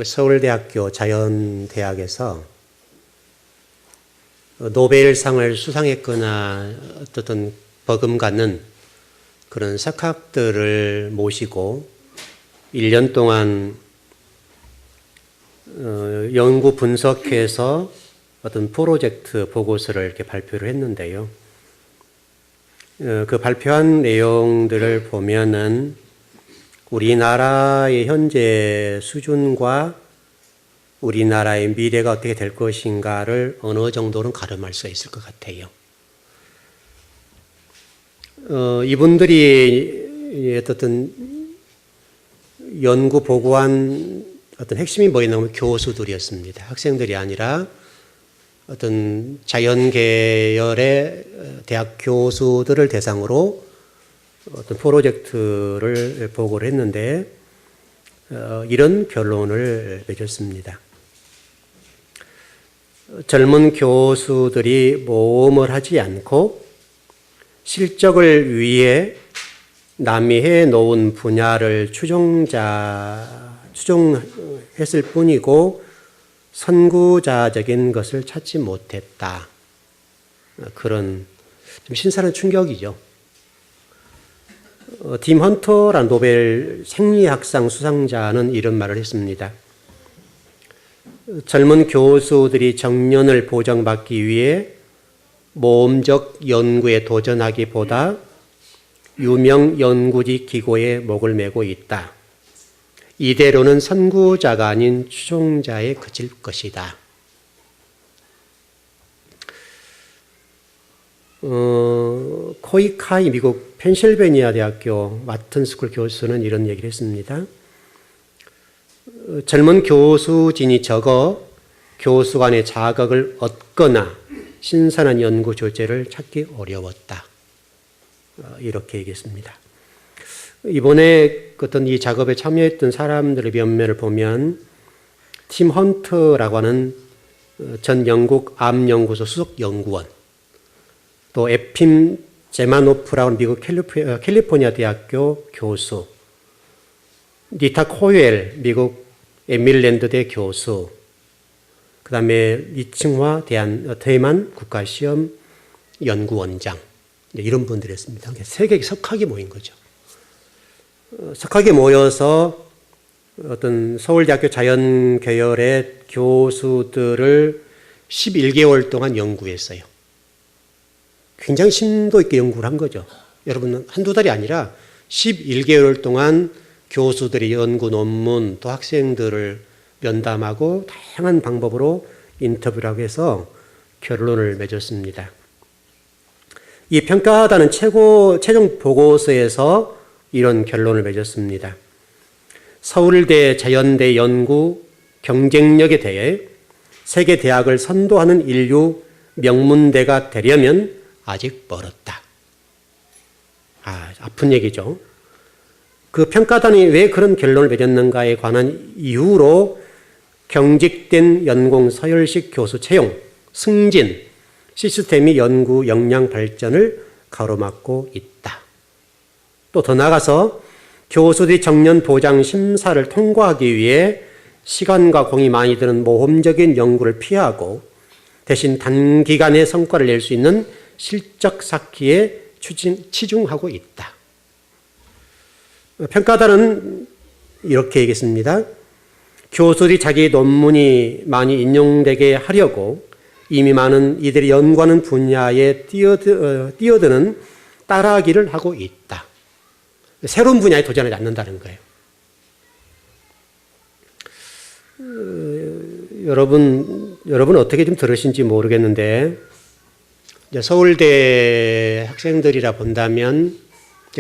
서울대학교 자연대학에서 노벨상을 수상했거나 어떤 버금가는 그런 석학들을 모시고 1년 동안 연구 분석해서 어떤 프로젝트 보고서를 이렇게 발표를 했는데요. 그 발표한 내용들을 보면은 우리나라의 현재 수준과 우리나라의 미래가 어떻게 될 것인가를 어느 정도는 가늠할 수 있을 것 같아요. 이분들이 어떤 연구 보고한 어떤 핵심이 뭐였냐면 교수들이었습니다. 학생들이 아니라 어떤 자연계열의 대학 교수들을 대상으로 어떤 프로젝트를 보고를 했는데 이런 결론을 맺었습니다. 젊은 교수들이 모험을 하지 않고 실적을 위해 남이 해놓은 분야를 추종했을 뿐이고 선구자적인 것을 찾지 못했다. 그런 좀 신선한 충격이죠. 팀 헌터라는 노벨 생리학상 수상자는 이런 말을 했습니다. 젊은 교수들이 정년을 보장받기 위해 모험적 연구에 도전하기보다 유명 연구지 기고에 목을 메고 있다. 이대로는 선구자가 아닌 추종자에 그칠 것이다. 코이카이 미국 펜실베니아 대학교 와튼스쿨 교수는 이런 얘기를 했습니다. 젊은 교수진이 적어 교수 간의 자격을 얻거나 신선한 연구 주제를 찾기 어려웠다. 이렇게 얘기했습니다. 이번에 어떤 이 작업에 참여했던 사람들의 면면을 보면 팀 헌터라고 하는 전 영국 암연구소 수석 연구원, 또 에핌 제마노프라고 하는 미국 캘리포니아 대학교 교수, 니타 코웰 미국 에밀랜드대 교수, 그 다음에 이칭화 대만 국가시험 연구원장, 이런 분들이었습니다. 세 개의 석학이 모인 거죠. 석학이 모여서 어떤 서울대학교 자연계열의 교수들을 11개월 동안 연구했어요. 굉장히 심도 있게 연구를 한 거죠. 여러분, 한두 달이 아니라 11개월 동안 교수들이 연구 논문 또 학생들을 면담하고 다양한 방법으로 인터뷰를 해서 결론을 맺었습니다. 이 평가단은 최종 보고서에서 이런 결론을 맺었습니다. 서울대 자연대 연구 경쟁력에 대해 세계 대학을 선도하는 인류 명문대가 되려면 아직 멀었다. 아픈 얘기죠. 그 평가단이 왜 그런 결론을 맺었는가에 관한 이유로 경직된 연공 서열식 교수 채용, 승진, 시스템이 연구 역량 발전을 가로막고 있다. 또 더 나아가서 교수들이 정년 보장 심사를 통과하기 위해 시간과 공이 많이 드는 모험적인 연구를 피하고 대신 단기간에 성과를 낼 수 있는 실적 쌓기에 치중하고 있다. 평가단은 이렇게 얘기했습니다. 교수들이 자기 논문이 많이 인용되게 하려고 이미 많은 이들이 연구하는 분야에 뛰어드는 따라하기를 하고 있다. 새로운 분야에 도전하지 않는다는 거예요. 여러분 어떻게 좀 들으신지 모르겠는데 서울대 학생들이라 본다면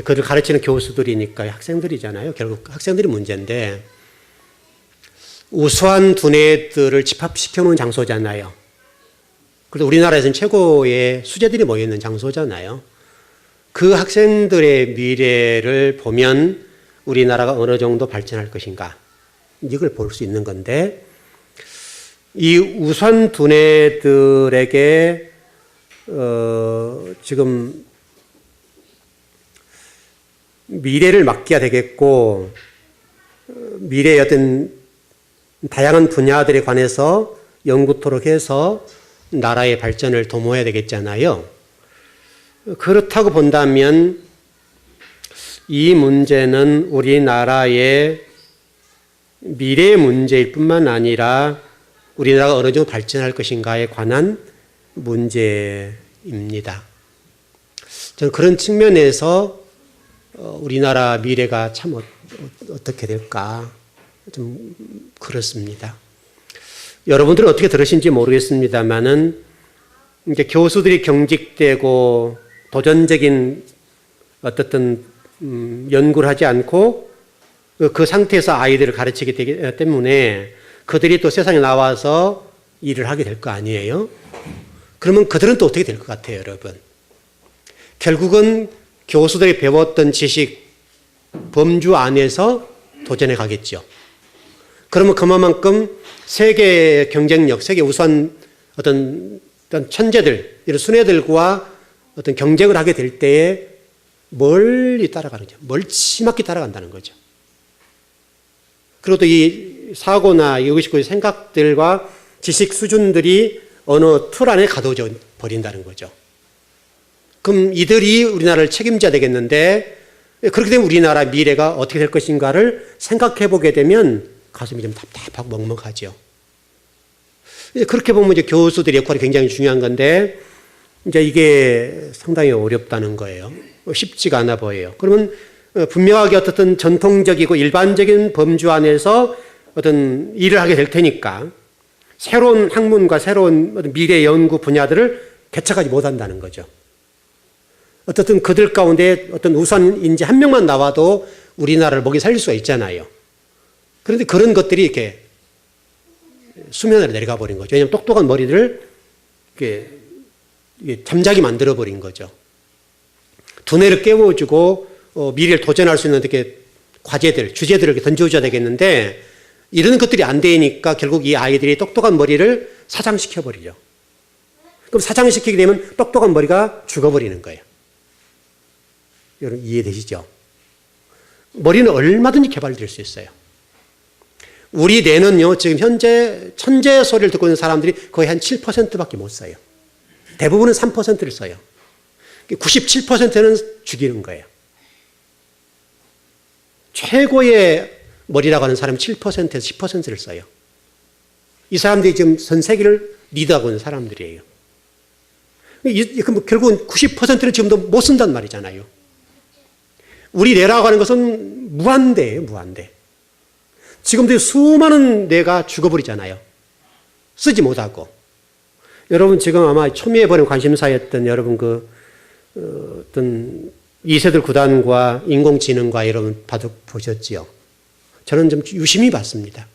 그를 가르치는 교수들이니까 학생들이잖아요. 결국 학생들이 문제인데 우수한 두뇌들을 집합시켜놓은 장소잖아요. 그래서 우리나라에서는 최고의 수재들이 모여있는 장소잖아요. 그 학생들의 미래를 보면 우리나라가 어느 정도 발전할 것인가 이걸 볼 수 있는 건데 이 우수한 두뇌들에게 지금 미래를 맡겨야 되겠고 미래의 어떤 다양한 분야들에 관해서 연구토록 해서 나라의 발전을 도모해야 되겠잖아요. 그렇다고 본다면 이 문제는 우리나라의 미래의 문제일 뿐만 아니라 우리나라가 어느 정도 발전할 것인가에 관한 문제입니다. 저는 그런 측면에서 우리나라 미래가 참 어떻게 될까 좀 그렇습니다. 여러분들은 어떻게 들으신지 모르겠습니다만은 이제 교수들이 경직되고 도전적인 어떤 연구를 하지 않고 그 상태에서 아이들을 가르치게 되기 때문에 그들이 또 세상에 나와서 일을 하게 될 거 아니에요? 그러면 그들은 또 어떻게 될 것 같아요, 여러분? 결국은 교수들이 배웠던 지식, 범주 안에서 도전해 가겠죠. 그러면 그만큼 세계 경쟁력, 세계 우수한 어떤 천재들, 이런 순애들과 어떤 경쟁을 하게 될 때에 멀리 따라가는 거죠. 멀찌감치 따라간다는 거죠. 그리고 또 이 사고나 이것이 생각들과 지식 수준들이 어느 틀 안에 가둬져 버린다는 거죠. 그럼 이들이 우리나라를 책임져야 되겠는데 그렇게 되면 우리나라 미래가 어떻게 될 것인가를 생각해 보게 되면 가슴이 좀 답답하고 먹먹하죠. 그렇게 보면 이제 교수들의 역할이 굉장히 중요한 건데 이제 이게 상당히 어렵다는 거예요. 쉽지가 않아 보여요. 그러면 분명하게 어떤 전통적이고 일반적인 범주 안에서 어떤 일을 하게 될 테니까 새로운 학문과 새로운 미래 연구 분야들을 개척하지 못한다는 거죠. 어떻든 그들 가운데 어떤 우수한 인재 한 명만 나와도 우리나라를 먹이 살릴 수가 있잖아요. 그런데 그런 것들이 이렇게 수면으로 내려가 버린 거죠. 왜냐하면 똑똑한 머리들을 이렇게 잠자게 만들어 버린 거죠. 두뇌를 깨워주고 미래를 도전할 수 있는 이렇게 과제들, 주제들을 이렇게 던져줘야 되겠는데 이런 것들이 안 되니까 결국 이 아이들이 똑똑한 머리를 사장시켜 버리죠. 그럼 사장시키게 되면 똑똑한 머리가 죽어버리는 거예요. 여러분 이해되시죠? 머리는 얼마든지 개발될 수 있어요. 우리 뇌는요, 지금 현재 천재 소리를 듣고 있는 사람들이 거의 한 7%밖에 못 써요. 대부분은 3%를 써요. 97%는 죽이는 거예요. 최고의 머리라고 하는 사람은 7%에서 10%를 써요. 이 사람들이 지금 전 세계를 리드하고 있는 사람들이에요. 결국은 90%는 지금도 못 쓴단 말이잖아요. 우리 뇌라고 하는 것은 무한대예요, 무한대. 지금도 수많은 뇌가 죽어버리잖아요. 쓰지 못하고. 여러분 지금 아마 초미에 보낸 관심사였던 여러분 어떤 이세돌 구단과 인공지능과 여러분 바둑 보셨지요? 저는 좀 유심히 봤습니다.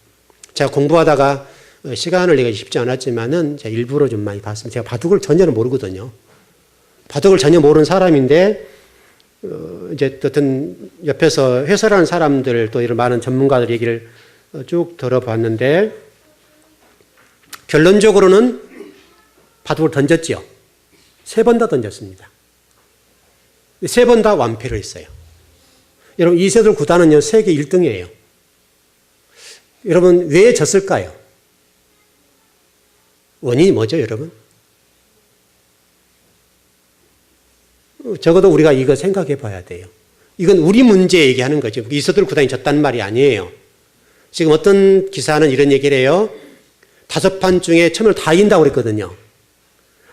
제가 공부하다가 시간을 내기 쉽지 않았지만은 제가 일부러 좀 많이 봤습니다. 제가 바둑을 전혀 모르거든요. 바둑을 전혀 모르는 사람인데 이제 어떤 옆에서 해설하는 사람들 또 이런 많은 전문가들 얘기를 쭉 들어봤는데 결론적으로는 바둑을 던졌지요. 3번 다 던졌습니다. 3번 다 완패를 했어요. 여러분 이세돌 구단은요 세계 1등이에요. 여러분 왜 졌을까요? 원인이 뭐죠, 여러분? 적어도 우리가 이거 생각해 봐야 돼요. 이건 우리 문제 얘기하는 거죠. 이세돌 구단이 졌단 말이 아니에요. 지금 어떤 기사는 이런 얘기를 해요. 5판 중에 처음을 다 이긴다고 그랬거든요.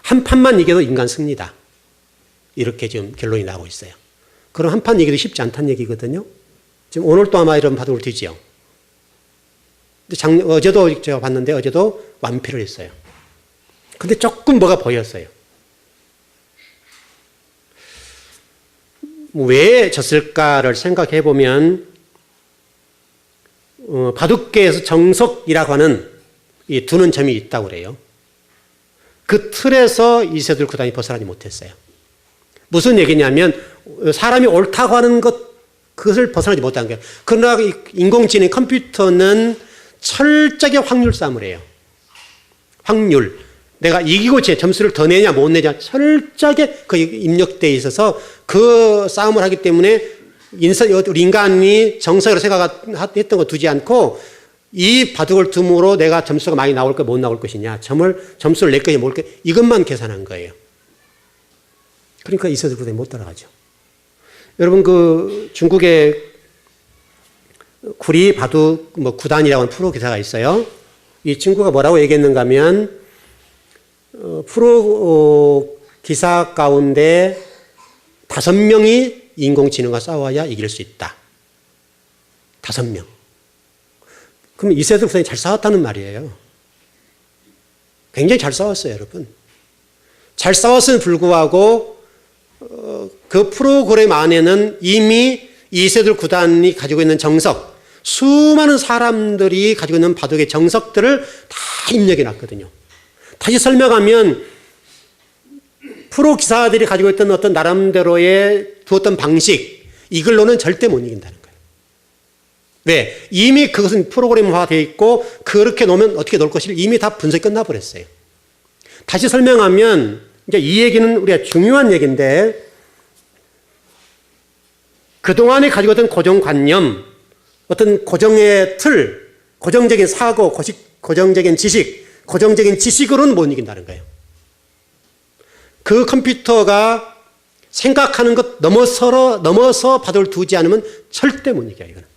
한 판만 이겨도 인간 승리다. 이렇게 지금 결론이 나오고 있어요. 그럼 한 판 이기도 쉽지 않다는 얘기거든요. 지금 오늘도 아마 이런 바둑을 뒤지요. 어제도 제가 봤는데 어제도 완패를 했어요. 근데 조금 뭐가 보였어요. 왜 졌을까를 생각해 보면 바둑계에서 정석이라고 하는 이 두는 점이 있다고 그래요. 그 틀에서 이세돌 구단이 벗어나지 못했어요. 무슨 얘기냐면 사람이 옳다고 하는 그것을 벗어나지 못한 거예요. 그러나 인공지능 컴퓨터는 철저하게 확률 싸움을 해요. 확률. 내가 이기고 제 점수를 더 내냐 못 내냐 철저하게 그 입력되어 있어서 그 싸움을 하기 때문에 우리 인간이 정석으로 생각했던 거 두지 않고 이 바둑을 둠으로 내가 점수가 많이 나올 거 못 나올 것이냐, 점수를 낼 것이 뭘 것, 이것만 계산한 거예요. 그러니까 이세돌 구단이 못 따라가죠. 여러분 그 중국의 구리 바둑 구단이라고 하는 프로 기사가 있어요. 이 친구가 뭐라고 얘기했는가 하면 프로 기사 가운데 5명이 인공지능과 싸워야 이길 수 있다. 5명. 그럼 이세돌 구단이 잘 싸웠다는 말이에요. 굉장히 잘 싸웠어요, 여러분. 잘 싸웠음에 불구하고 그 프로그램 안에는 이미 이세돌 구단이 가지고 있는 정석, 수많은 사람들이 가지고 있는 바둑의 정석들을 다 입력해 놨거든요. 다시 설명하면 프로 기사들이 가지고 있던 어떤 나름대로의 두었던 방식, 이걸로는 절대 못 이긴다는 거예요. 왜? 이미 그것은 프로그램화되어 있고 그렇게 놓으면 어떻게 놓을 것을 이미 다 분석이 끝나버렸어요. 다시 설명하면 이제 이 얘기는 우리가 중요한 얘기인데 그동안에 가지고 있던 고정관념, 어떤 고정의 틀, 고정적인 사고, 고정적인 지식, 고정적인 지식으로는 못 이긴다는 거예요. 그 컴퓨터가 생각하는 것 넘어서 바둑을 두지 않으면 절대 못 이겨요, 이거는.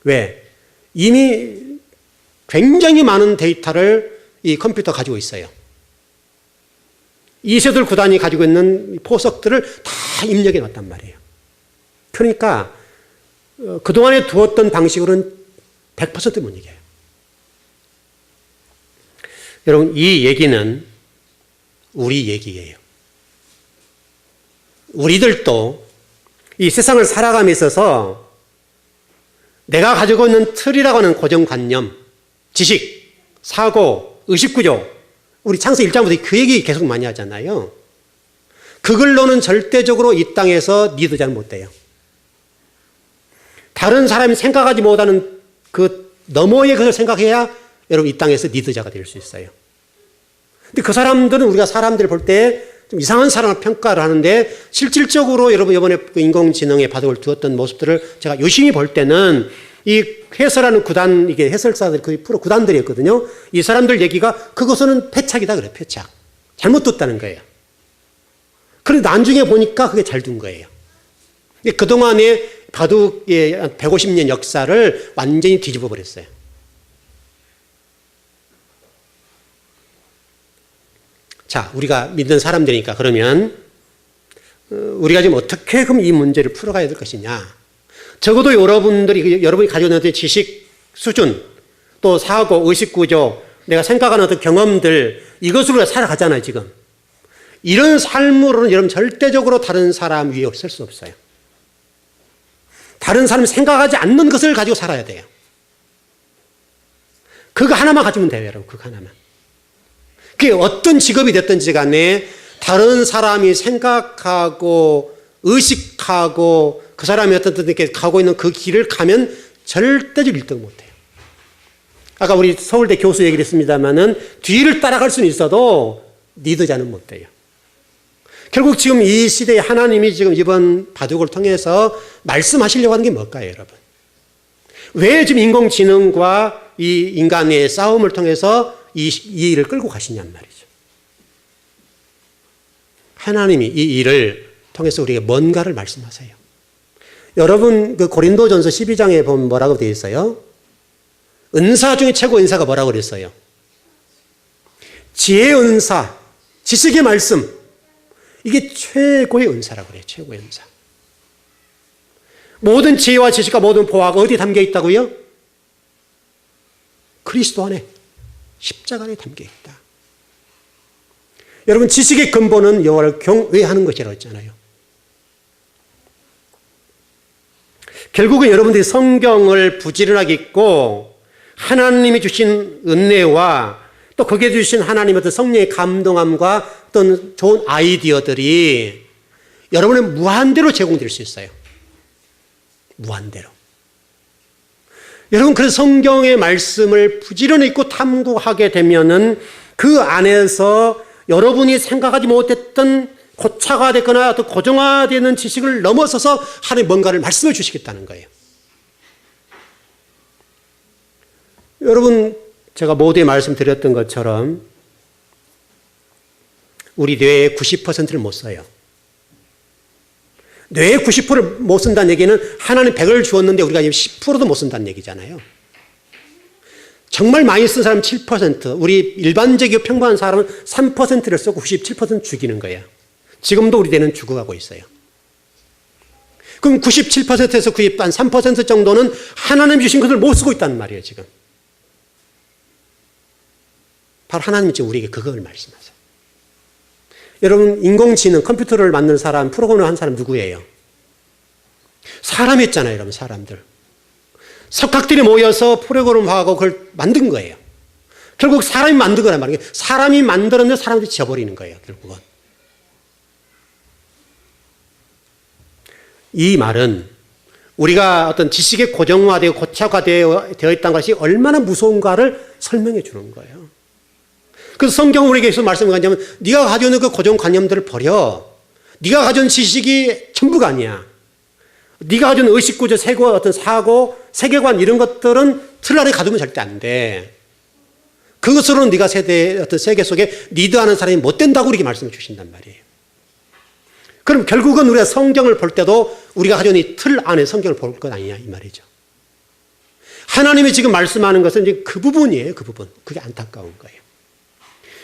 왜? 이미 굉장히 많은 데이터를 이 컴퓨터가 가지고 있어요. 이세돌 구단이 가지고 있는 포석들을 다 입력해 놨단 말이에요. 그러니까 그동안에 두었던 방식으로는 100% 못 이겨요. 여러분, 이 얘기는 우리 얘기예요. 우리들도 이 세상을 살아감에 있어서 내가 가지고 있는 틀이라고 하는 고정관념, 지식, 사고, 의식구조, 우리 창세기 1장부터 그 얘기 계속 많이 하잖아요. 그걸로는 절대적으로 이 땅에서 리더자는 못 돼요. 다른 사람이 생각하지 못하는 그 너머의 것을 생각해야 여러분 이 땅에서 리더자가 될 수 있어요. 근데 그 사람들은 우리가 사람들을 볼 때 좀 이상한 사람을 평가를 하는데 실질적으로 여러분 이번에 그 인공지능에 바둑을 두었던 모습들을 제가 유심히 볼 때는 이 해설하는 구단, 이게 해설사들, 그 프로 구단들이었거든요. 이 사람들 얘기가 그것은 패착이다 그래요, 패착. 잘못 뒀다는 거예요. 그런데 나중에 보니까 그게 잘 둔 거예요. 그동안의 바둑의 150년 역사를 완전히 뒤집어 버렸어요. 자, 우리가 믿는 사람들이니까 그러면 우리가 지금 어떻게 그럼 이 문제를 풀어가야 될 것이냐. 적어도 여러분이 가지고 있는 지식 수준, 또 사고, 의식구조, 내가 생각하는 어떤 경험들, 이것으로 살아가잖아요, 지금. 이런 삶으로는 여러분 절대적으로 다른 사람 위에 설 수 없어요. 다른 사람이 생각하지 않는 것을 가지고 살아야 돼요. 그거 하나만 가지면 돼요, 여러분. 그거 하나만. 그게 어떤 직업이 됐든지 간에 다른 사람이 생각하고 의식하고 그 사람이 어떤 이렇게 가고 있는 그 길을 가면 절대적으로 1등 못해요. 아까 우리 서울대 교수 얘기를 했습니다만은 뒤를 따라갈 수는 있어도 리더자는 못 돼요. 결국 지금 이 시대에 하나님이 지금 이번 바둑을 통해서 말씀하시려고 하는 게 뭘까요, 여러분? 왜 지금 인공지능과 이 인간의 싸움을 통해서 이 일을 끌고 가시냔 말이죠. 하나님이 이 일을 통해서 우리에게 뭔가를 말씀하세요. 여러분 그 고린도전서 12장에 보면 뭐라고 되어 있어요? 은사 중에 최고 은사가 뭐라고 그랬어요? 지혜의 은사, 지식의 말씀, 이게 최고의 은사라고 그래요. 최고의 은사. 모든 지혜와 지식과 모든 보화가 어디에 담겨 있다고요? 그리스도 안에, 십자가 안에 담겨 있다. 여러분 지식의 근본은 여호와를 경외하는 것이라고 했잖아요. 결국은 여러분들이 성경을 부지런하게 읽고 하나님이 주신 은혜와 또 거기에 주신 하나님의 어떤 성령의 감동함과 어떤 좋은 아이디어들이 여러분의 무한대로 제공될 수 있어요. 무한대로. 여러분 그래서 성경의 말씀을 부지런히 읽고 탐구하게 되면은 그 안에서 여러분이 생각하지 못했던 고차화됐거나 또 고정화되는 지식을 넘어서서 하나님 뭔가를 말씀해 주시겠다는 거예요. 여러분, 제가 모두에 말씀드렸던 것처럼 우리 뇌의 90%를 못 써요. 뇌의 90%를 못 쓴다는 얘기는 하나님 100을 주었는데 우리가 지금 10%도 못 쓴다는 얘기잖아요. 정말 많이 쓴 사람은 7%, 우리 일반적이고 평범한 사람은 3%를 쓰고 97% 죽이는 거예요. 지금도 우리 뇌는 죽어가고 있어요. 그럼 97%에서 93% 정도는 하나님이 주신 것을 못 쓰고 있다는 말이에요, 지금. 바로 하나님이 지금 우리에게 그걸 말씀하세요. 여러분, 인공지능, 컴퓨터를 만든 사람, 프로그램을 한 사람 누구예요? 사람이었잖아요, 여러분, 사람들. 석학들이 모여서 프로그램하고 그걸 만든 거예요. 결국 사람이 만든 거란 말이에요. 사람이 만들었는데 사람들이 지어버리는 거예요, 결국은. 이 말은 우리가 어떤 지식의 고정화되고 고착화되어 있다는 것이 얼마나 무서운가를 설명해 주는 거예요. 그래서 성경은 우리에게 계속 말씀하냐면 네가 가지고 있는 그 고정관념들을 버려. 네가 가지고 있는 지식이 전부가 아니야. 네가 가지고 있는 의식구조, 어떤 사고, 세계관 이런 것들은 틀 아래 가두면 절대 안 돼. 그것으로는 네가 어떤 세계 속에 리드하는 사람이 못 된다고 이렇게 말씀해 주신단 말이에요. 그럼 결국은 우리가 성경을 볼 때도 우리가 가지고 있는 이 틀 안에 성경을 볼 것 아니냐 이 말이죠. 하나님이 지금 말씀하는 것은 이제 그 부분이에요. 그 부분. 그게 안타까운 거예요.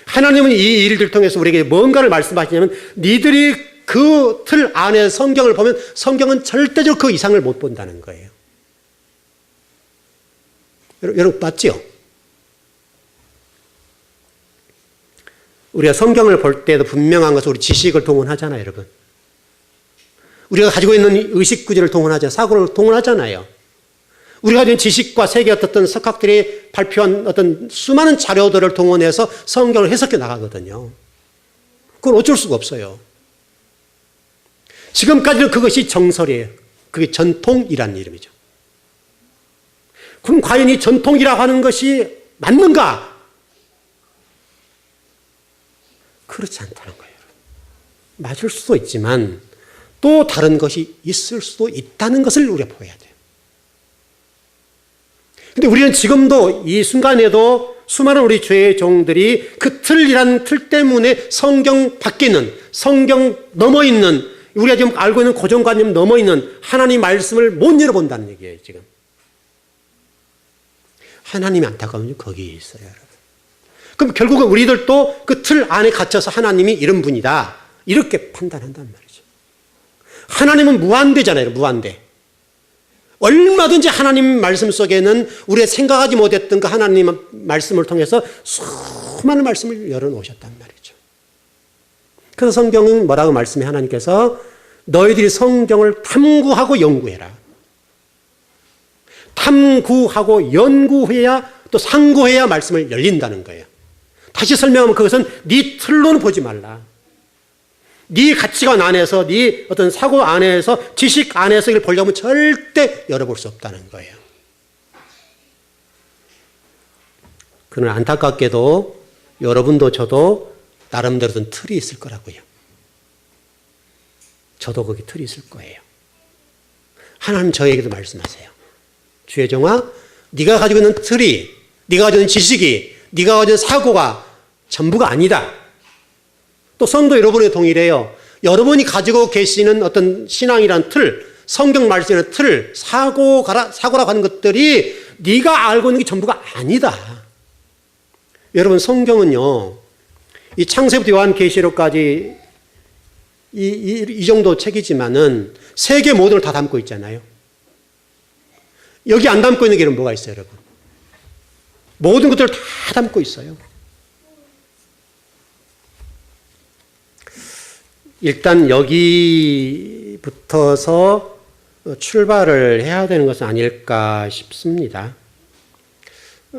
하나님은 이 일들 통해서 우리에게 뭔가를 말씀하시냐면 니들이 그 틀 안에 성경을 보면 성경은 절대적으로 그 이상을 못 본다는 거예요. 여러분 맞죠? 우리가 성경을 볼 때도 분명한 것은 우리 지식을 동원하잖아요, 여러분. 우리가 가지고 있는 의식구조를 동원하잖아요. 사고를 동원하잖아요. 우리가 가진 지식과 세계 어떤 석학들이 발표한 어떤 수많은 자료들을 동원해서 성경을 해석해 나가거든요. 그건 어쩔 수가 없어요. 지금까지는 그것이 정설이에요. 그게 전통이라는 이름이죠. 그럼 과연 이 전통이라고 하는 것이 맞는가? 그렇지 않다는 거예요. 맞을 수도 있지만 또 다른 것이 있을 수도 있다는 것을 우리가 보여야 돼요. 근데 우리는 지금도 이 순간에도 수많은 우리 죄의 종들이 그 틀이란 틀 때문에 성경 밖에 있는, 성경 넘어 있는, 우리가 지금 알고 있는 고정관념 넘어 있는 하나님 말씀을 못 열어본다는 얘기예요, 지금. 하나님이 안타까운 거기에 있어요, 여러분. 그럼 결국은 우리들도 그 틀 안에 갇혀서 하나님이 이런 분이다, 이렇게 판단한단 말이죠. 하나님은 무한대잖아요, 무한대. 얼마든지 하나님 말씀 속에는 우리가 생각하지 못했던 그 하나님 말씀을 통해서 수많은 말씀을 열어놓으셨단 말이죠. 그래서 성경은 뭐라고 말씀해? 하나님께서 너희들이 성경을 탐구하고 연구해라. 탐구하고 연구해야 또 상고해야 말씀을 열린다는 거예요. 다시 설명하면 그것은 네 틀로는 보지 말라. 네 가치관 안에서, 네 어떤 사고 안에서, 지식 안에서 이걸 보려면 절대 열어볼 수 없다는 거예요. 그러나 안타깝게도 여러분도 저도 나름대로 든 틀이 있을 거라고요. 저도 거기 틀이 있을 거예요. 하나님 저에게도 말씀하세요. 주의 종아, 네가 가지고 있는 틀이, 네가 가지고 있는 지식이, 네가 가지고 있는 사고가 전부가 아니다. 또 성도 여러분의 동일해요. 여러분이 가지고 계시는 어떤 신앙이란 틀, 성경 말씀이라는 틀, 사고라고 하는 것들이 네가 알고 있는 게 전부가 아니다. 여러분 성경은요, 이 창세부터 요한계시록까지 이 정도 책이지만은 세계 모든 걸 다 담고 있잖아요. 여기 안 담고 있는 게 뭐가 있어요, 여러분? 모든 것들을 다 담고 있어요. 일단 여기부터서 출발을 해야 되는 것은 아닐까 싶습니다.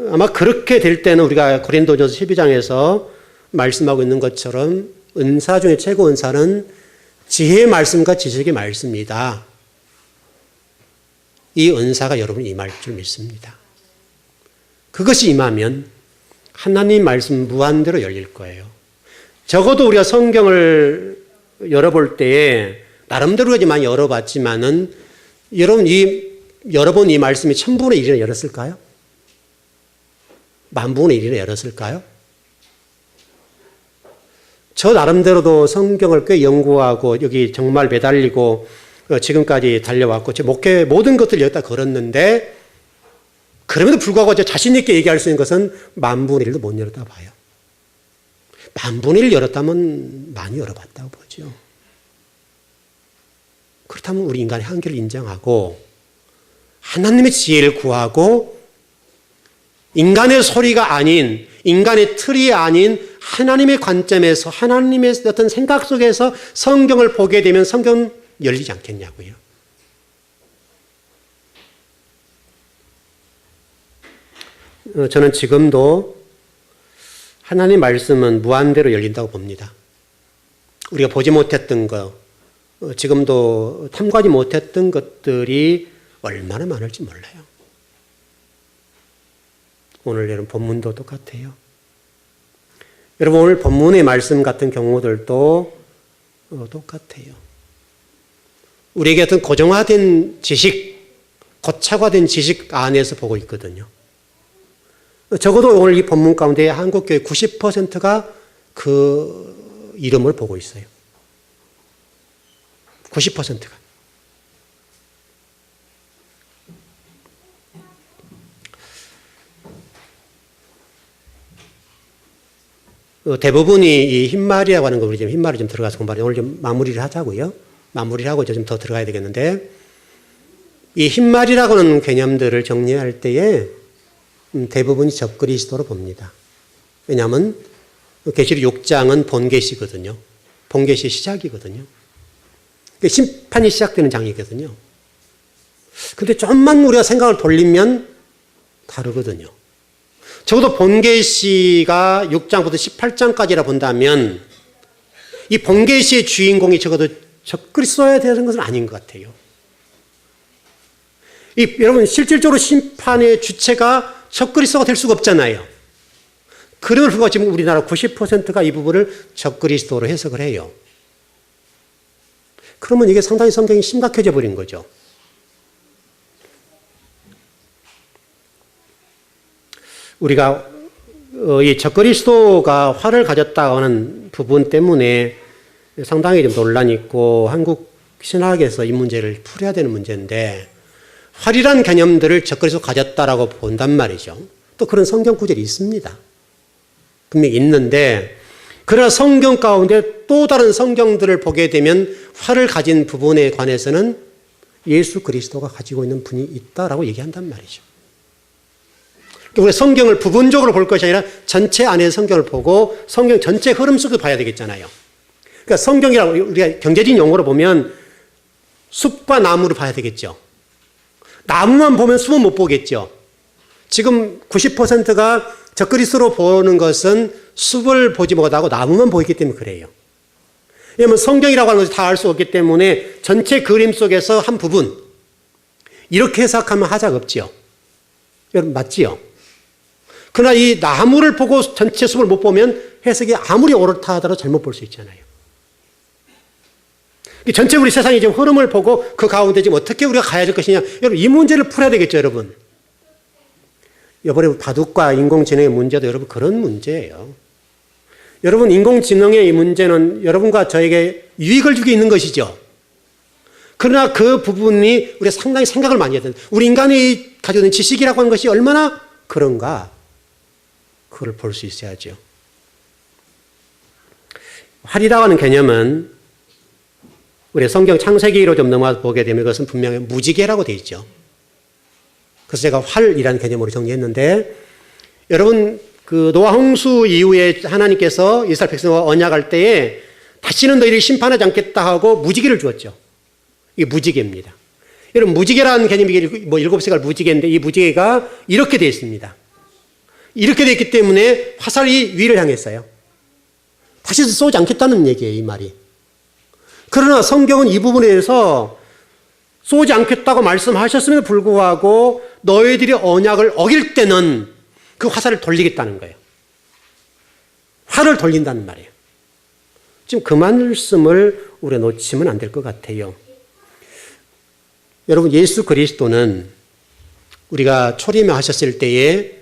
아마 그렇게 될 때는 우리가 고린도전서 12장에서 말씀하고 있는 것처럼 은사 중에 최고 은사는 지혜의 말씀과 지식의 말씀이다. 이 은사가 여러분 임할 줄 믿습니다. 그것이 임하면 하나님 말씀 무한대로 열릴 거예요. 적어도 우리가 성경을 열어볼 때에 나름대로지만 열어봤지만은 여러분 열어본 이 말씀이 1000분의 1이나 열었을까요? 10,000분의 1이나 열었을까요? 저 나름대로도 성경을 꽤 연구하고 여기 정말 매달리고 지금까지 달려왔고 제 목회 모든 것들을 여기다 걸었는데 그럼에도 불구하고 자신 있게 얘기할 수 있는 것은 10,000분의 1도 못 열었다 봐요. 10,000분의 1 열었다면 많이 열어봤다고 보죠. 그렇다면 우리 인간의 한계를 인정하고 하나님의 지혜를 구하고 인간의 소리가 아닌 인간의 틀이 아닌 하나님의 관점에서 하나님의 어떤 생각 속에서 성경을 보게 되면 성경은 열리지 않겠냐고요. 저는 지금도 하나님의 말씀은 무한대로 열린다고 봅니다. 우리가 보지 못했던 것, 지금도 탐구하지 못했던 것들이 얼마나 많을지 몰라요. 오늘 여러분 본문도 똑같아요. 여러분 오늘 본문의 말씀 같은 경우들도 똑같아요. 우리에게 어떤 고정화된 지식, 고착화된 지식 안에서 보고 있거든요. 적어도 오늘 이 본문 가운데 한국교회 90%가 그 이름을 보고 있어요. 90%가. 대부분이 이 흰말이라고 하는 거 우리 지금 흰말이 좀 들어가서 공부하는데 오늘 좀 마무리를 하자고요. 마무리를 하고 이제 좀 더 들어가야 되겠는데 이 흰말이라고 하는 개념들을 정리할 때에 대부분이 적그리스도로 봅니다. 왜냐하면 계시록 6장은 본계시거든요. 본계시의 시작이거든요. 심판이 시작되는 장이거든요. 근데 좀만 우리가 생각을 돌리면 다르거든요. 적어도 본계시가 6장부터 18장까지라 본다면 이 본계시의 주인공이 적어도 적그리스도여야 되는 것은 아닌 것 같아요. 여러분 실질적으로 심판의 주체가 적그리스도가 될 수가 없잖아요. 그럼에도 불구하고 지금 우리나라 90%가 이 부분을 적그리스도로 해석을 해요. 그러면 이게 상당히 성경이 심각해져 버린 거죠. 우리가 이 적그리스도가 화를 가졌다고 하는 부분 때문에 상당히 좀 논란이 있고 한국 신학에서 이 문제를 풀어야 되는 문제인데 활이란 개념들을 적그리스도 가졌다라고 본단 말이죠. 또 그런 성경 구절이 있습니다. 분명히 있는데 그러나 성경 가운데 또 다른 성경들을 보게 되면 활을 가진 부분에 관해서는 예수 그리스도가 가지고 있는 분이 있다라고 얘기한단 말이죠. 우리가 성경을 부분적으로 볼 것이 아니라 전체 안에 성경을 보고 성경 전체 흐름 속을 봐야 되겠잖아요. 그러니까 성경이라고 우리가 경제적인 용어로 보면 숲과 나무를 봐야 되겠죠. 나무만 보면 숲은 못 보겠죠. 지금 90%가 적그리스도로 보는 것은 숲을 보지 못하고 나무만 보이기 때문에 그래요. 왜냐하면 성경이라고 하는 것을 다 알 수 없기 때문에 전체 그림 속에서 한 부분 이렇게 해석하면 하자가 없지요. 여러분 맞지요? 그러나 이 나무를 보고 전체 숲을 못 보면 해석이 아무리 옳다 하더라도 잘못 볼 수 있잖아요. 전체 우리 세상의 지금 흐름을 보고 그 가운데 지금 어떻게 우리가 가야 될 것이냐. 여러분 이 문제를 풀어야 되겠죠, 여러분. 이번에 바둑과 인공지능의 문제도 여러분 그런 문제예요. 여러분 인공지능의 이 문제는 여러분과 저에게 유익을 주고 있는 것이죠. 그러나 그 부분이 우리가 상당히 생각을 많이 해야 된다. 우리 인간이 가지고 있는 지식이라고 하는 것이 얼마나 그런가 그걸 볼 수 있어야죠. 활이라고 하는 개념은 우리 성경 창세기로 좀 넘어가 보게 되면 이것은 분명히 무지개라고 되어 있죠. 그래서 제가 활이라는 개념으로 정리했는데 여러분 그 노아 홍수 이후에 하나님께서 이스라엘 백성과 언약할 때에 다시는 너희를 심판하지 않겠다 하고 무지개를 주었죠. 이게 무지개입니다. 여러분 무지개라는 개념이 뭐 7색깔 무지개인데 이 무지개가 이렇게 되어 있습니다. 이렇게 되어 있기 때문에 화살이 위를 향했어요. 다시 쏘지 않겠다는 얘기예요, 이 말이. 그러나 성경은 이 부분에 대해서 쏘지 않겠다고 말씀하셨음에도 불구하고 너희들이 언약을 어길 때는 그 화살을 돌리겠다는 거예요. 활을 돌린다는 말이에요. 지금 그 말씀을 우리가 놓치면 안 될 것 같아요. 여러분, 예수 그리스도는 우리가 초림하셨을 때에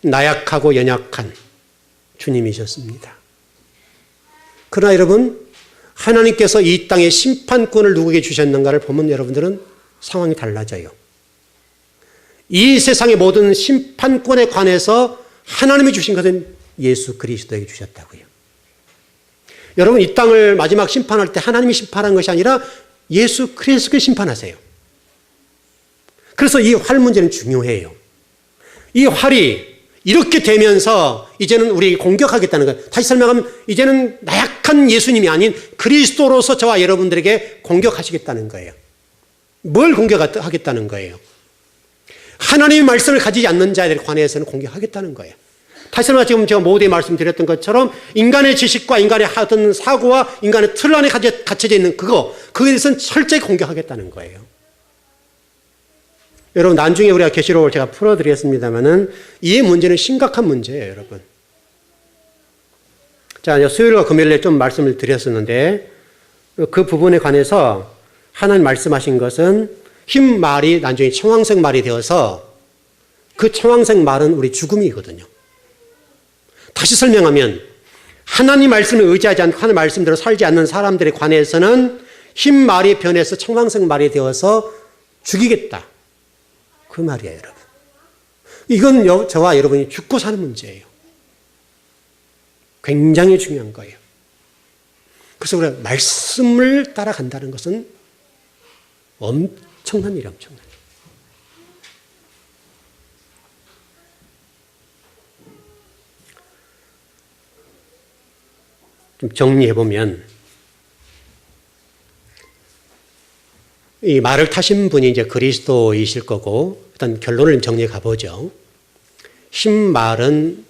나약하고 연약한 주님이셨습니다. 그러나 여러분, 하나님께서 이 땅에 심판권을 누구에게 주셨는가를 보면 여러분들은 상황이 달라져요. 이 세상의 모든 심판권에 관해서 하나님이 주신 것은 예수 그리스도에게 주셨다고요. 여러분, 이 땅을 마지막 심판할 때 하나님이 심판한 것이 아니라 예수 그리스도께 심판하세요. 그래서 이 활 문제는 중요해요. 이 활이 이렇게 되면서 이제는 우리에게 공격하겠다는 거예요. 다시 설명하면 이제는 나약한 예수님이 아닌 그리스도로서 저와 여러분들에게 공격하시겠다는 거예요. 뭘 공격하겠다는 거예요? 하나님의 말씀을 가지지 않는 자에 관해서는 공격하겠다는 거예요. 다시 설명, 지금 제가 모두에 말씀드렸던 것처럼 인간의 지식과 인간의 하던 사고와 인간의 틀 안에 갇혀져 있는 그거에 대해서는 철저히 공격하겠다는 거예요. 여러분, 나중에 우리가 계시록을 제가 풀어드리겠습니다만은 이 문제는 심각한 문제예요, 여러분. 자, 수요일과 금요일에 좀 말씀을 드렸었는데 그 부분에 관해서 하나님 말씀하신 것은 흰 말이 나중에 청황색 말이 되어서 그 청황색 말은 우리 죽음이거든요. 다시 설명하면 하나님 말씀을 의지하지 않고 하나님 말씀대로 살지 않는 사람들에 관해서는 흰 말이 변해서 청황색 말이 되어서 죽이겠다. 그 말이에요, 여러분. 이건 저와 여러분이 죽고 사는 문제예요. 굉장히 중요한 거예요. 그래서 우리가 말씀을 따라간다는 것은 엄청난 일이에요, 엄청난 일. 좀 정리해보면, 이 말을 타신 분이 이제 그리스도이실 거고, 일단 결론을 정리해 가보죠. 흰 말은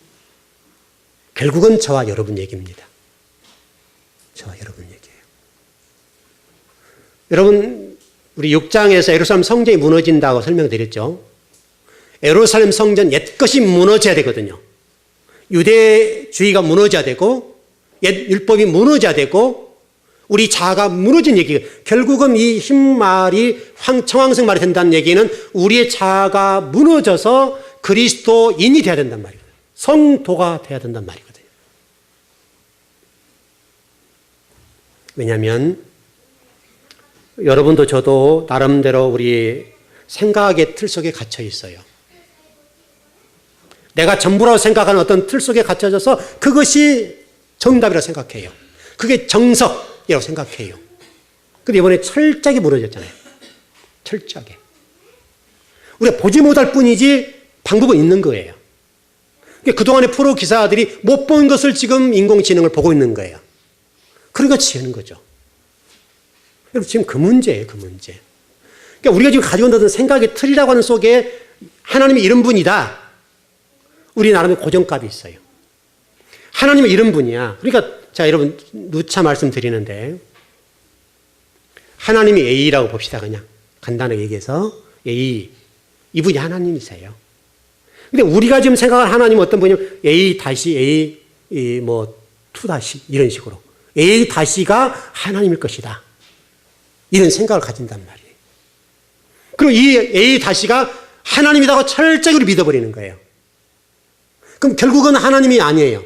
결국은 저와 여러분 얘기입니다. 저와 여러분 얘기예요. 여러분, 우리 6장에서 예루살렘 성전이 무너진다고 설명드렸죠. 예루살렘 성전 옛것이 무너져야 되거든요. 유대주의가 무너져야 되고, 옛 율법이 무너져야 되고, 우리 자아가 무너진 얘기예요. 결국은 이 흰 말이 청황색 말이 된다는 얘기는 우리의 자아가 무너져서 그리스도인이 되어야 된단 말이거든요. 성도가 되어야 된단 말이거든요. 왜냐하면 여러분도 저도 나름대로 우리 생각의 틀 속에 갇혀 있어요. 내가 전부라고 생각하는 어떤 틀 속에 갇혀져서 그것이 정답이라고 생각해요. 그게 정석이라고 생각해요. 근데 이번에 철저하게 무너졌잖아요. 철저하게. 우리가 보지 못할 뿐이지 방법은 있는 거예요. 그동안의 프로 기사들이 못 본 것을 지금 인공지능을 보고 있는 거예요. 그러니까 지는 거죠. 여러분, 지금 그 문제예요, 그 문제. 그러니까 우리가 지금 가지고 있는 생각의 틀이라고 하는 속에 하나님이 이런 분이다. 우리 나름의 고정값이 있어요. 하나님은 이런 분이야. 그러니까 자, 여러분, 누차 말씀드리는데 하나님이 A라고 봅시다. 그냥 간단하게 얘기해서 A, 이분이 하나님이세요. 근데 우리가 지금 생각하는 하나님은 어떤 분이냐면 A 다시 A 뭐 2 다시 이런 식으로 A 다시가 하나님일 것이다. 이런 생각을 가진단 말이에요. 그리고 이 A 다시가 하나님이라고 철저히 믿어버리는 거예요. 그럼 결국은 하나님이 아니에요.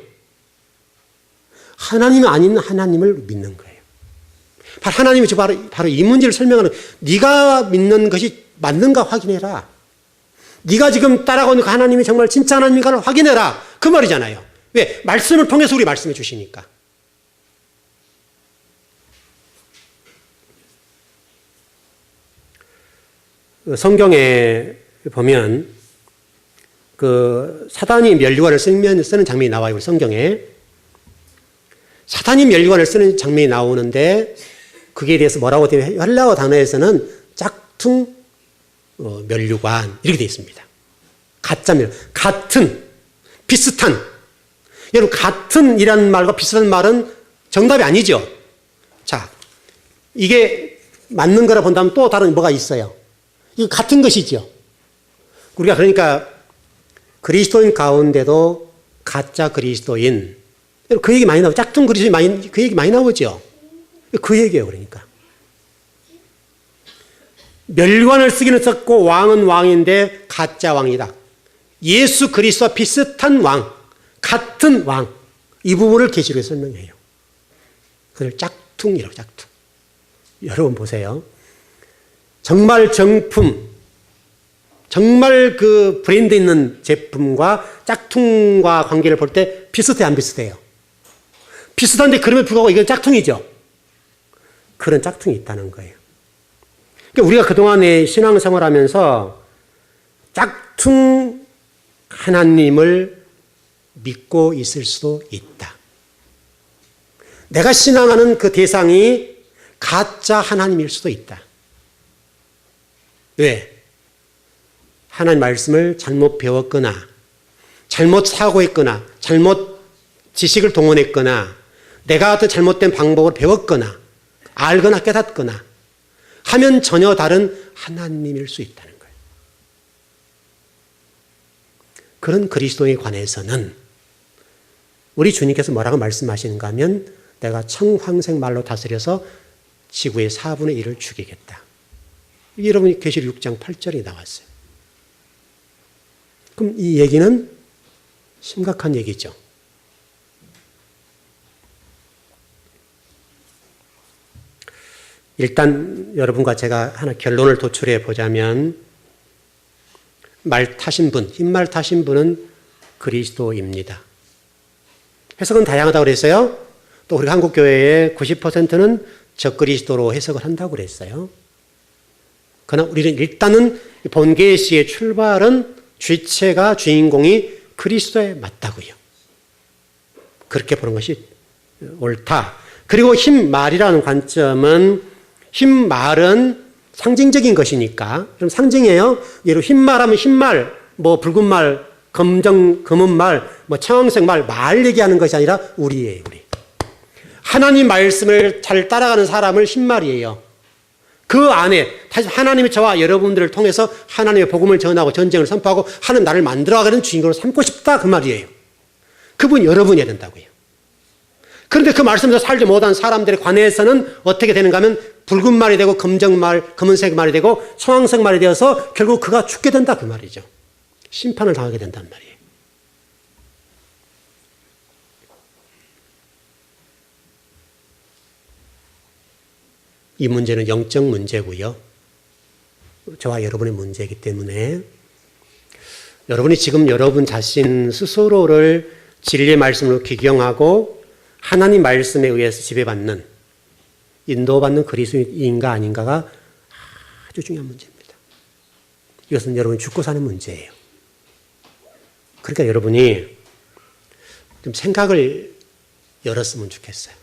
하나님이 아닌 하나님을 믿는 거예요. 하나님이 바로 이 문제를 설명하는, 네가 믿는 것이 맞는가 확인해라. 네가 지금 따라가는 그 하나님이 정말 진짜 하나님인가를 확인해라. 그 말이잖아요. 왜? 말씀을 통해서 우리 말씀해 주시니까. 성경에 보면 그 사단이 면류관을 쓰는 장면이 나와요. 성경에. 사단이 면류관을 쓰는 장면이 나오는데 그게 대해서 뭐라고 되어 있냐면 헬라어 단어에서는 짝퉁 면류관 이렇게 되어 있습니다. 가짜 면류관. 같은, 비슷한. 여러분, 같은이라는 말과 비슷한 말은 정답이 아니죠. 자, 이게 맞는 거라 본다면 또 다른 뭐가 있어요. 이거 같은 것이죠. 우리가 그러니까 그리스도인 가운데도 가짜 그리스도인, 그 얘기 많이 나오죠. 짝퉁 그리스도인 많이, 그 얘기 많이 나오죠. 그 얘기예요, 그러니까. 멸관을 쓰기는 썼고 왕은 왕인데 가짜 왕이다. 예수 그리스도와 비슷한 왕, 같은 왕, 이 부분을 계시로 설명해요. 그걸 짝퉁이라고, 짝퉁. 여러분 보세요. 정말 정품, 정말 그 브랜드 있는 제품과 짝퉁과 관계를 볼 때 비슷해, 안 비슷해요? 비슷한데 그럼에도 불구하고 이건 짝퉁이죠. 그런 짝퉁이 있다는 거예요. 그러니까 우리가 그동안에 신앙생활 하면서 짝퉁 하나님을 믿고 있을 수도 있다. 내가 신앙하는 그 대상이 가짜 하나님일 수도 있다. 왜? 하나님 말씀을 잘못 배웠거나, 잘못 사고했거나, 잘못 지식을 동원했거나, 내가 어떤 잘못된 방법을 배웠거나, 알거나 깨닫거나 하면 전혀 다른 하나님일 수 있다는 거예요. 그런 그리스도에 관해서는 우리 주님께서 뭐라고 말씀하시는가 하면 내가 청황색말로 다스려서 지구의 4분의 1을 죽이겠다. 여러분이 계시록 6장 8절이 나왔어요. 그럼 이 얘기는 심각한 얘기죠. 일단 여러분과 제가 하나 결론을 도출해 보자면 말 타신 분, 흰말 타신 분은 그리스도입니다. 해석은 다양하다고 그랬어요. 또 우리 한국교회의 90%는 적그리스도로 해석을 한다고 그랬어요. 그러나 우리는 일단은 본계시의 출발은 주체가, 주인공이 그리스도에 맞다고요. 그렇게 보는 것이 옳다. 그리고 흰말이라는 관점은 흰말은 상징적인 것이니까, 그럼 상징이에요. 예를 흰말하면 흰말, 뭐 붉은 말, 검은 말, 뭐 청색 말 얘기하는 것이 아니라 우리예요, 우리. 하나님 말씀을 잘 따라가는 사람을 흰말이에요. 그 안에 다시 하나님이 저와 여러분들을 통해서 하나님의 복음을 전하고 전쟁을 선포하고 하나님 나를 만들어가는 주인공으로 삼고 싶다 그 말이에요. 그분 여러분이어야 된다고요. 그런데 그 말씀에서 살지 못한 사람들에 관해서는 어떻게 되는가 하면 붉은 말이 되고 검은색 말이 되고 청황색 말이 되어서 결국 그가 죽게 된다 그 말이죠. 심판을 당하게 된단 말이에요. 이 문제는 영적 문제고요. 저와 여러분의 문제이기 때문에 여러분이 지금 여러분 자신 스스로를 진리의 말씀으로 기경하고 하나님 말씀에 의해서 지배받는, 인도받는 그리스도인가 아닌가가 아주 중요한 문제입니다. 이것은 여러분이 죽고 사는 문제예요. 그러니까 여러분이 좀 생각을 열었으면 좋겠어요.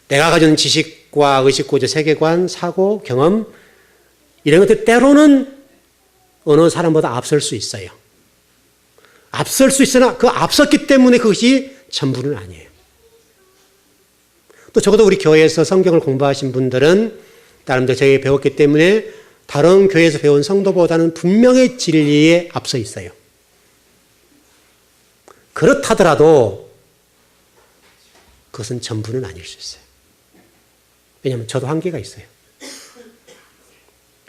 내가 가진 지식과 의식구조, 세계관, 사고, 경험 이런 것들 때로는 어느 사람보다 앞설 수 있어요. 앞설 수 있으나 그 앞섰기 때문에 그것이 전부는 아니에요. 또 적어도 우리 교회에서 성경을 공부하신 분들은 나름대로 저희가 배웠기 때문에 다른 교회에서 배운 성도보다는 분명히 진리에 앞서 있어요. 그렇다더라도 그것은 전부는 아닐 수 있어요. 왜냐하면 저도 한계가 있어요.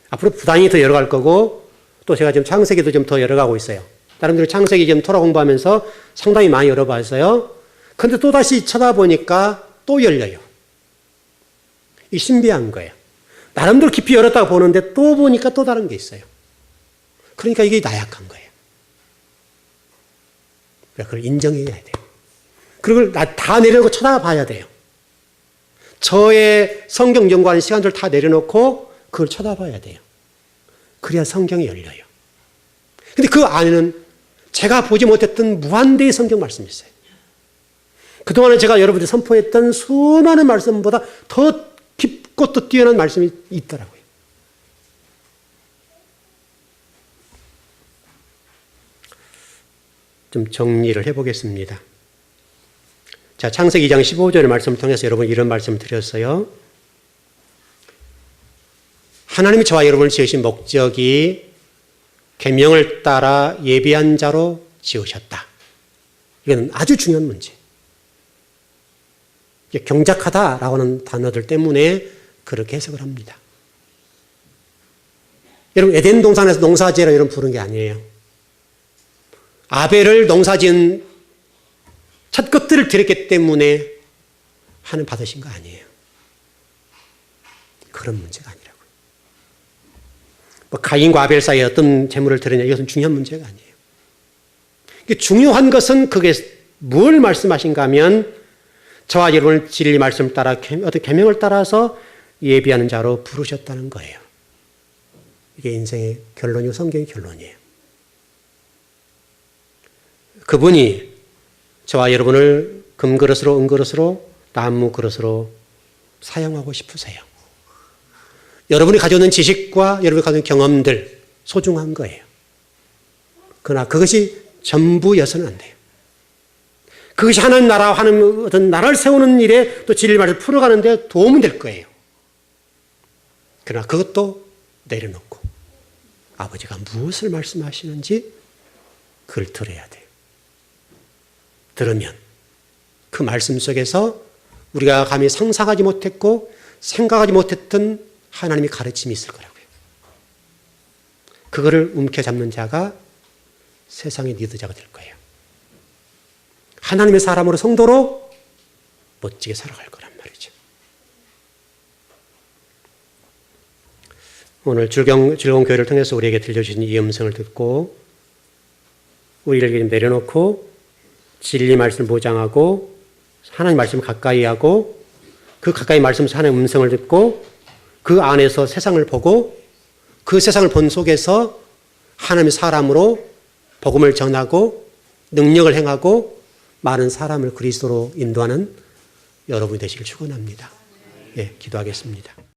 앞으로 부단히 더 열어갈 거고 또 제가 지금 창세기도 좀 더 열어가고 있어요. 나름대로 창세기 지금 토라 공부하면서 상당히 많이 열어봤어요. 그런데 또다시 쳐다보니까 또 열려요. 이 신비한 거예요. 나름대로 깊이 열었다고 보는데 또 보니까 또 다른 게 있어요. 그러니까 이게 나약한 거예요. 그걸 인정해야 돼요. 그걸 다 내려놓고 쳐다봐야 돼요. 저의 성경 연구하는 시간들 다 내려놓고 그걸 쳐다봐야 돼요. 그래야 성경이 열려요. 근데 그 안에는 제가 보지 못했던 무한대의 성경 말씀이 있어요. 그동안에 제가 여러분들 선포했던 수많은 말씀보다 더 깊고 또 뛰어난 말씀이 있더라고요. 좀 정리를 해보겠습니다. 자, 창세기 2장 15절의 말씀을 통해서 여러분 이런 말씀을 드렸어요. 하나님이 저와 여러분을 지으신 목적이 계명을 따라 예비한 자로 지으셨다. 이건 아주 중요한 문제. 경작하다라고 하는 단어들 때문에 그렇게 해석을 합니다. 여러분, 에덴 동산에서 농사지으라 이런 부른 게 아니에요. 아벨을 농사지은 첫 것들을 드렸기 때문에 하나님 받으신 거 아니에요. 그런 문제가 아니라고요. 뭐 가인과 아벨 사이에 어떤 제물을 드리냐, 이것은 중요한 문제가 아니에요. 중요한 것은 그게 뭘 말씀하신가 하면 저와 여러분을 진리 말씀을 따라 어떤 계명을 따라서 예비하는 자로 부르셨다는 거예요. 이게 인생의 결론이고 성경의 결론이에요. 그분이 저와 여러분을 금그릇으로 은그릇으로 나무 그릇으로 사용하고 싶으세요. 여러분이 가져오는 지식과 여러분이 가져오는 경험들 소중한 거예요. 그러나 그것이 전부여서는 안 돼요. 그것이 하나님 나라, 하나님 어떤 나라를 세우는 일에 또 진리 말을 풀어가는 데 도움이 될 거예요. 그러나 그것도 내려놓고 아버지가 무엇을 말씀하시는지 그걸 들어야 돼요. 들으면 그 말씀 속에서 우리가 감히 상상하지 못했고 생각하지 못했던 하나님의 가르침이 있을 거라고요. 그거를 움켜잡는 자가 세상의 리더자가 될 거예요. 하나님의 사람으로 성도로 멋지게 살아갈 거란 말이죠. 오늘 즐거운 교회를 통해서 우리에게 들려주신 이 음성을 듣고 우리를 내려놓고 진리 말씀을 보장하고 하나님 말씀을 가까이 하고 그 가까이 말씀에서 하나님의 음성을 듣고 그 안에서 세상을 보고 그 세상을 본 속에서 하나님의 사람으로 복음을 전하고 능력을 행하고 많은 사람을 그리스도로 인도하는 여러분이 되시길 축원합니다. 예, 기도하겠습니다.